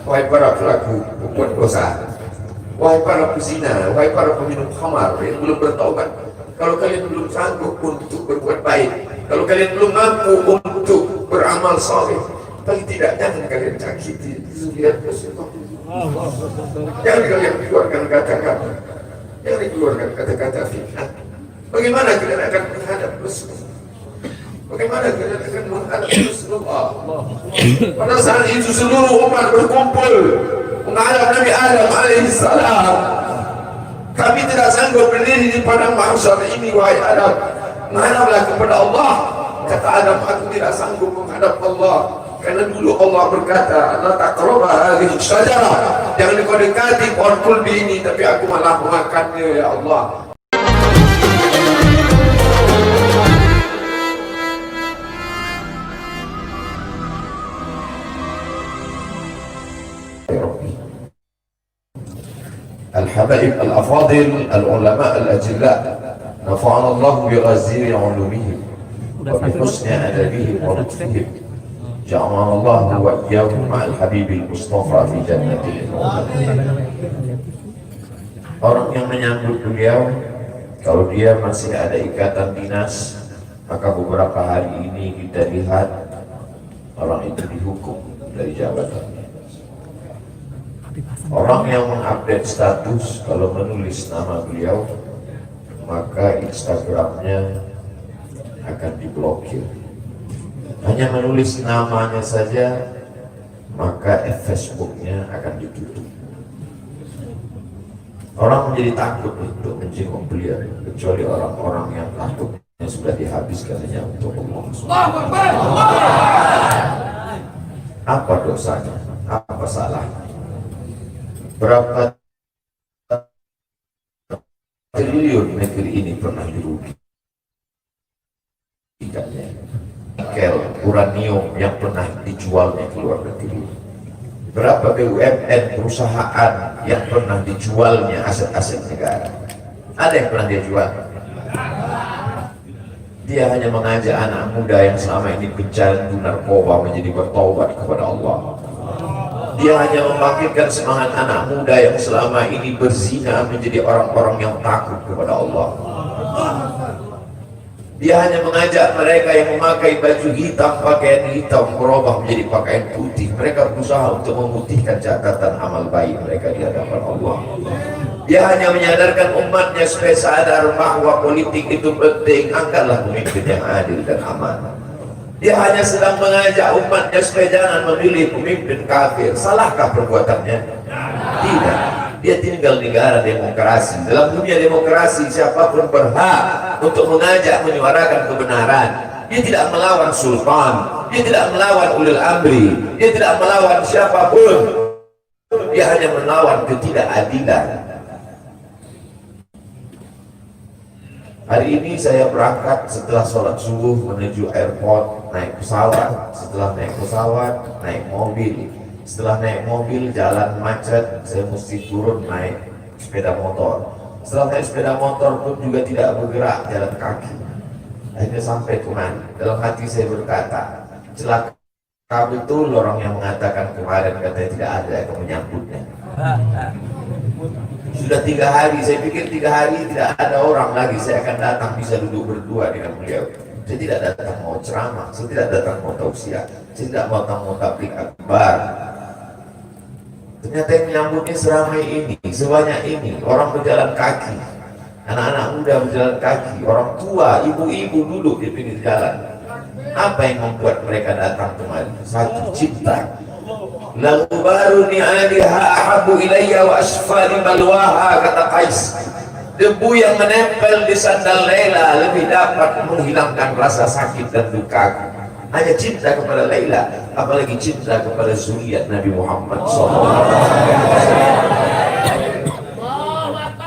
wahai para pelaku pembuat dosa, wahai para pezina, wahai para peminum khamar yang belum bertaubat, kalau kalian belum sanggup untuk berbuat baik, kalau kalian belum mampu untuk beramal saleh, paling tidak jangan kalian sakiti zuriat Rasulullah. Jangan kalian keluarkan kata-kata, jangan dikeluarkan kata-kata fitnah. Bagaimana kalian akan menghadap Rasulullah? Bagaimana kalian akan menghadap Rasulullah? Pada saat itu seluruh umat berkumpul menghadap Nabi Adam alaihissalam. Kami tidak sanggup berdiri di padang mahsyar ini, wahai Adam, menghadaplah kepada Allah. Kata Adam, aku tidak sanggup menghadap Allah, karena dulu Allah berkata, la taqrabu hadhihi syajarah, jangan kau dekati pohon kulbi ini, tapi aku malah memakannya, ya Allah. الحبائب الأفاضل العلماء الأجلاء نفعنا الله بغزير علومهم وبحسن أدبهم ولطفهم جعلنا الله وإياهم مع الحبيب المصطفى في جنته. Orang yang menyambut beliau, kalau dia masih ada ikatan dinas, maka beberapa hari ini kita lihat orang itu dihukum dari jabatannya. Orang yang mengupdate status, kalau menulis nama beliau, maka Instagramnya akan diblokir. Hanya menulis namanya saja, maka Facebooknya akan ditutup. Orang menjadi takut untuk menjenguk beliau, kecuali orang-orang yang takutnya sudah dihabiskan hanya untuk Allah. Apa dosanya? Apa salahnya? Berapa triliun negeri ini pernah dirugikannya? Nikel, uranium yang pernah dijualnya ke luar negeri. Berapa BUMN perusahaan yang pernah dijualnya aset-aset negara? Ada yang pernah dia jual? Dia hanya mengajak anak muda yang selama ini pecandu narkoba menjadi bertaubat kepada Allah. Dia hanya membangkitkan semangat anak muda yang selama ini berzina menjadi orang-orang yang takut kepada Allah. Dia hanya mengajak mereka yang memakai baju hitam, pakaian hitam, merubah menjadi pakaian putih. Mereka berusaha untuk memutihkan catatan amal baik mereka di hadapan Allah. Dia hanya menyadarkan umatnya supaya sadar bahwa politik itu penting. Angkatlah pemimpin yang adil dan amanah. Dia hanya sedang mengajak umatnya supaya jangan memilih pemimpin kafir. Salahkah perbuatannya? Tidak. Dia tinggal di negara demokrasi. Dalam dunia demokrasi, siapapun berhak untuk mengajak menyuarakan kebenaran. Dia tidak melawan sultan, dia tidak melawan ulil amri, dia tidak melawan siapapun. Dia hanya melawan ketidakadilan. Hari ini saya berangkat setelah sholat subuh menuju airport, naik pesawat. Setelah naik pesawat, naik mobil. Setelah naik mobil, jalan macet, saya mesti turun naik sepeda motor. Setelah naik sepeda motor pun juga tidak bergerak, jalan kaki. Akhirnya sampai kemana? Dalam hati saya berkata, celaka betul orang yang mengatakan kemarin katanya tidak ada yang menyambutnya. Sudah 3 hari, saya pikir 3 hari tidak ada orang lagi, saya akan datang bisa duduk berdua dengan beliau. Saya tidak datang mau ceramah, saya tidak datang mau tausiah, saya tidak datang mau tabligh akbar. Ternyata yang menyambutnya seramai ini, sebanyak ini, orang berjalan kaki, anak-anak muda berjalan kaki, orang tua, ibu-ibu duduk di pinggir jalan. Apa yang membuat mereka datang kemari? Satu, cinta. Lagu baru ni aliha ahabu ilayya wa asfali balwaha, kata Qais. Debu yang menempel di sandal Laila lebih dapat menghilangkan rasa sakit dan duka. Hanya cinta kepada Laila, apalagi cinta kepada zuriat Nabi Muhammad SAW.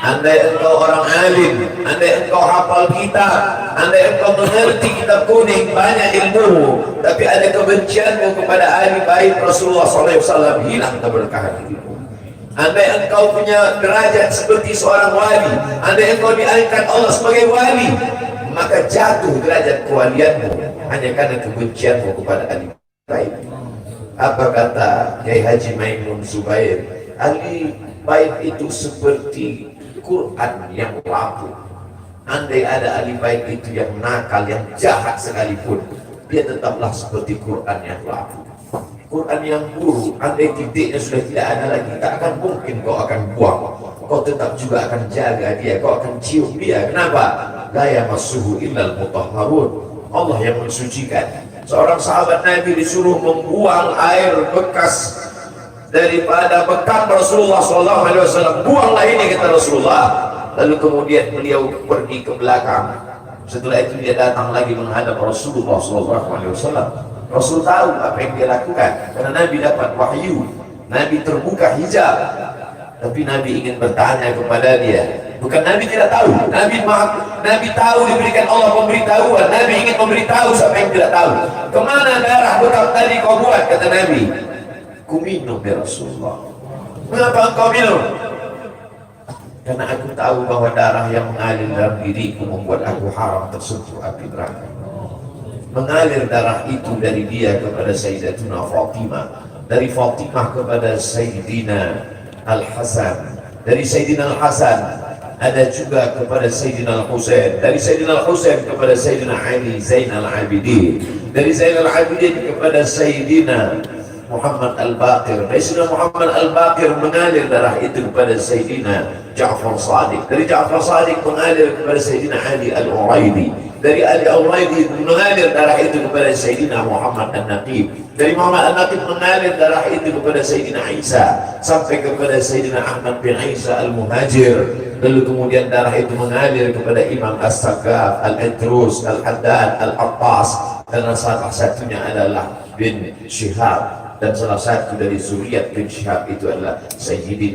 Andai engkau orang alim, andai engkau hafal kitab, andai engkau mengerti kitab kuning, banyak ilmu, tapi ada kebencianmu kepada ahli bait Rasulullah SAW, hilang keberkahan hidupmu. Andai engkau punya derajat seperti seorang wali, andai engkau diangkat Allah sebagai wali, maka jatuh derajat kewalianmu hanya karena kebencianmu kepada ahli bait. Apa kata Kiai Haji Maimun Zubair? Ahli bait itu seperti Quran yang rapuh. Andai ada ahli bait itu yang nakal, yang jahat sekalipun, dia tetaplah seperti Quran yang rapuh. Quran yang buruk, andai titiknya sudah tidak ada lagi, tak akan mungkin kau akan buang. Kau tetap juga akan jaga dia, kau akan cium dia. Kenapa? La yamassuhu illal mutahharun. Allah yang mensucikan. Seorang sahabat Nabi disuruh membuang air bekas daripada bekam Rasulullah SAW. Buanglah ini, kata Rasulullah. Lalu kemudian beliau pergi ke belakang. Setelah itu dia datang lagi menghadap Rasulullah SAW. Rasul tahu apa yang dia lakukan karena Nabi dapat wahyu. Nabi terbuka hijab, tapi Nabi ingin bertanya kepada dia. Bukan Nabi tidak tahu, Nabi tahu, diberikan Allah pemberitahuan. Nabi ingin memberitahu siapa yang tidak tahu. Kemana darah bekam tadi kau buat? Kata Nabi, ku minum ya Rasulullah. Mengapa engkau minum? Karena aku tahu bahwa darah yang mengalir dalam diriku membuat aku haram tersentuh api neraka. Mengalir darah itu dari dia kepada Sayyidatuna Fatimah, dari Fatimah kepada Sayyidina Al-Hasan, dari Sayyidina Al-Hasan ada juga kepada Sayyidina Al-Husain, dari Sayyidina Al-Husain kepada Sayyidina Ali Zainal Abidin, dari Zainal Abidin kepada Sayyidina Muhammad Al-Baqir, dari Sayyidina Muhammad Al-Baqir mengalir darah itu kepada Sayyidina Ja'far Shadiq, dari Ja'far Shadiq mengalir kepada Sayyidina Ali Al-Uraidi, dari Ali Al-Uraidi mengalir darah itu kepada Sayyidina Muhammad An-Naqib, dari Muhammad An-Naqib mengalir darah itu kepada Sayyidina Isa sampai kepada Sayyidina Ahmad bin Isa Al-Muhajir. Lalu kemudian darah itu mengalir kepada Imam As-Saqqaf, Al-Idrus, Al-Haddad, Al-Abbas, dan salah satunya adalah bin Syihab. Dan salah satu dari zuriat bin Syihab itu adalah Sayyidi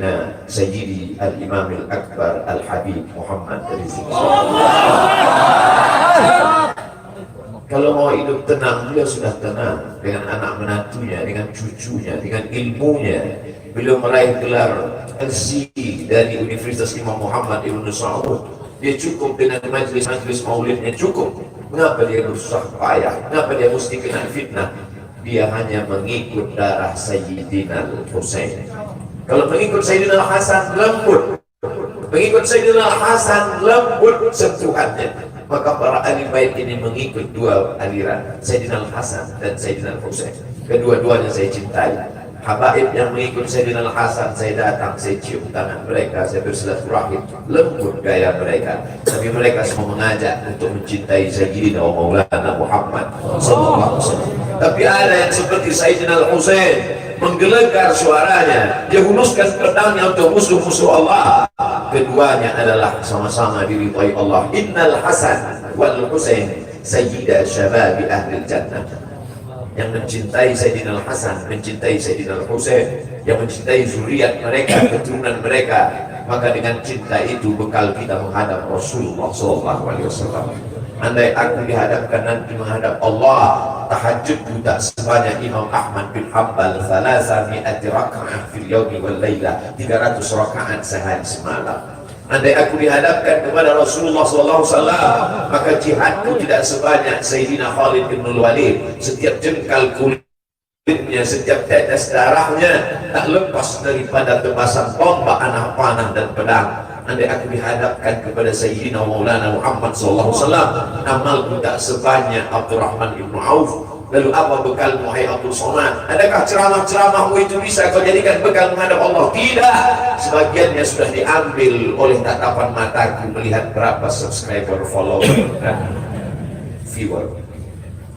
Al-Imam Al-Akbar Al-Habib Muhammad dari sini. Kalau mau hidup tenang, beliau sudah tenang dengan anak menantunya, dengan cucunya, dengan ilmunya. Beliau meraih gelar LC dari Universitas Imam Muhammad Ibn Saud. Dia cukup dengan majlis-majlis maulidnya, cukup. Mengapa dia bersusah payah? Mengapa dia mesti kena fitnah? Dia hanya mengikut darah Sayyidina Al-Husain. Kalau mengikut Sayyidina Al-Hasan, lembut. Mengikut Sayyidina Al-Hasan, lembut sentuhannya. Maka para ahli bait ini mengikut dua aliran, Sayyidina Al-Hasan dan Sayyidina Al-Husain. Kedua-duanya saya cintai. Habaib yang mengikut Sayyidina Al-Hasan, saya datang, saya cium tangan mereka, saya bersilaturahim, lembut gaya mereka. Tapi mereka semua mengajak untuk mencintai Sayyidina wa Maulana Muhammad sallallahu alaihi wasallam. Tapi ada yang seperti Sayyidina Al-Husain, menggelegar suaranya, dia hunuskan pedangnya untuk musuh-musuh Allah. Keduanya adalah sama-sama diridhai Allah. Innal Hasan wal Husain sayyida syababi ahli jannah. Yang mencintai Sayyidina Al-Hasan, mencintai Sayyidina Al-Husain, yang mencintai zuriat mereka, keturunan mereka, maka dengan cinta itu bekal kita menghadap Rasulullah SAW. Andai aku dihadapkan nanti menghadap Allah, tahajudku tak sebanyak Imam Ahmad bin Hanbal, 300 raka'ah fil yawmi wal layla, 300 rakaat sehari semalam. Andai aku dihadapkan kepada Rasulullah SAW, maka jihadku tidak sebanyak Sayyidina Khalid bin Walid. Setiap jengkal kulitnya, setiap tetes darahnya tak lepas daripada tebasan tombak, anak panah dan pedang. Andai aku dihadapkan kepada Sayyidina Maulana Muhammad SAW, amalku tak sebanyak Abdurrahman ibn Auf. Lalu apa bekalmu, hai Abdul Somad? Adakah ceramah-ceramahmu itu bisa kau jadikan bekal menghadap Allah? Tidak. Sebagiannya sudah diambil oleh tatapan mataku melihat berapa subscriber, follower, dan viewer.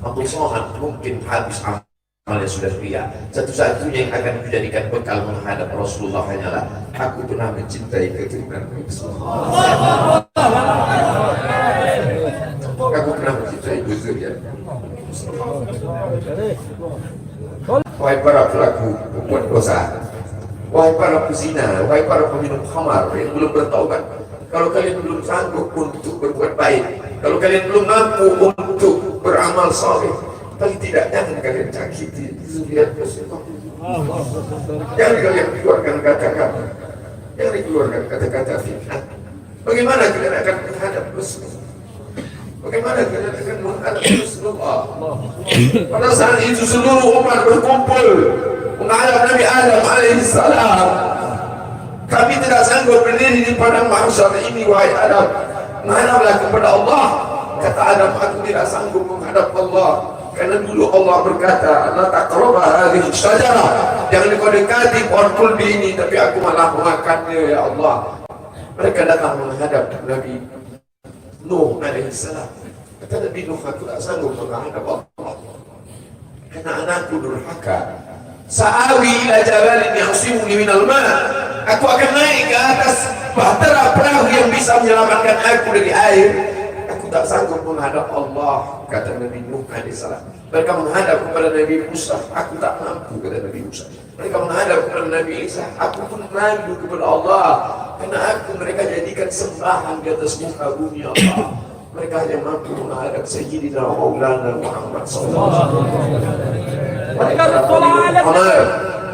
Abdul Somad mungkin habis amalnya sudah ria. Satu-satunya yang akan dijadikan bekal menghadap Rasulullah hanyalah aku pernah mencintai keturunan Rasulullah. Aku pernah mencintai zuriat. Wahai para pelaku pembuat dosa, wahai para pezina, wahai para peminum khamar yang belum bertaubat, kalau kalian belum sanggup untuk berbuat baik, kalau kalian belum mampu untuk beramal saleh, paling tidak jangan kalian cakiti zuriat Rasulullah. Jangan kalian keluarkan kata-kata, jangan keluarkan kata-kata fitnah. Bagaimana kalian akan menghadap Rasulullah? Bagaimana kita akan menghadap Rasulullah? Pada saat itu seluruh umat berkumpul menghadap Nabi Adam alaihissalam. Kami tidak sanggup berdiri di padang mahsyar ini, wahai Adam. Menghadaplah kepada Allah. Kata Adam, aku tidak sanggup menghadap Allah. Karena dulu Allah berkata, la taqraba hadhihi syajarah, jangan kau dekati pohon kulbi ini, tapi aku malah memakannya, ya Allah. Mereka datang menghadap Nabi Nuh alaihissalam. Kata Nabi Nuh, aku tak sanggup menghadap Allah karena anakku durhaka. Sa'awi ila jabalin ya'simuni minal ma', aku akan naik ke atas bahtera perahu yang bisa menyelamatkan aku dari air. Aku tak sanggup menghadap Allah, kata Nabi Nuh alaihissalam. Mereka menghadap kepada Nabi Musa, aku tak mampu, kata Nabi Musa. Mereka menghadap kepada Nabi Isa, aku pun malu kepada Allah, karena aku mereka jadikan sembahan di atas muka bumi Allah. Mereka hanya mampu menghadap Sayyidina Maulana Muhammad SAW.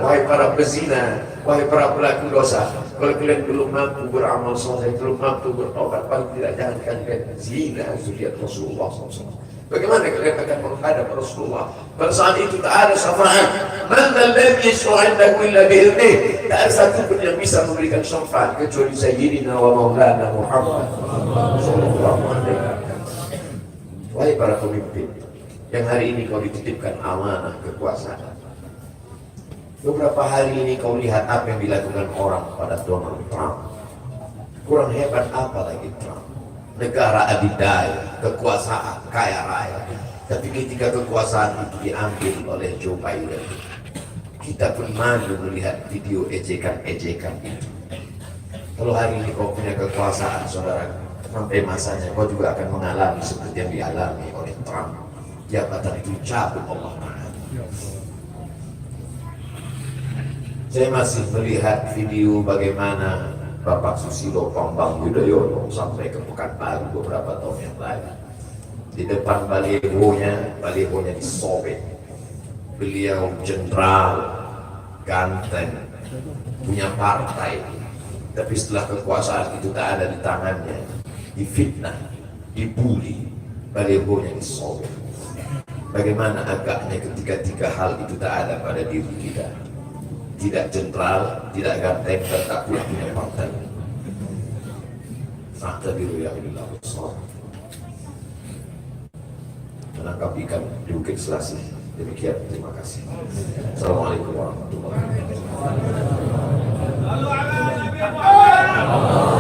Wahai para pezina, wahai para pelaku dosa, kalau kalian belum mampu beramal soleh, belum mampu bertobat, paling tidak jangan kalian zina zuriat Rasulullah SAW. Bagaimana kalian akan menghadap Rasulullah? Pada saat itu tak ada syafaat. Man alladhi yashfa'u 'indahu illa bi'idhnih. Tak ada satu pun yang bisa memberikan syafaat kecuali Sayyidina wa Maulana Muhammad sallallahu alaihi wasallam. Wahai para pemimpin yang hari ini kau dititipkan amanah kekuasaan. Beberapa hari ini kau lihat apa yang dilakukan orang pada Donald Trump. Kurang hebat apa lagi Trump? Negara adidaya, kekuasaan, kaya raya. Tapi ketika kekuasaan itu diambil oleh Joe Biden, kita pun malu melihat video ejekan-ejekan itu. Kalau hari ini kau punya kekuasaan, saudara, sampai masanya kau juga akan mengalami seperti yang dialami oleh Trump. Jabatan itu cabut Allah Ta'ala. Saya masih melihat video bagaimana Bapak Susilo Bambang Yudhoyono sampai ke Pekanbaru beberapa tahun yang lalu. Di depan balihonya disobek. Beliau jenderal, ganteng, punya partai. Tapi setelah kekuasaan itu tak ada di tangannya, difitnah, dibully, balihonya disobek. Bagaimana agaknya ketika tiga hal itu tak ada pada diri kita. Tidak jenderal, tidak ganteng, dan tak pula punya partai. Fakta biru yang dilakukan menangkap ikan di Bukit Selasih. Demikian, terima kasih. Assalamualaikum warahmatullahi wabarakatuh.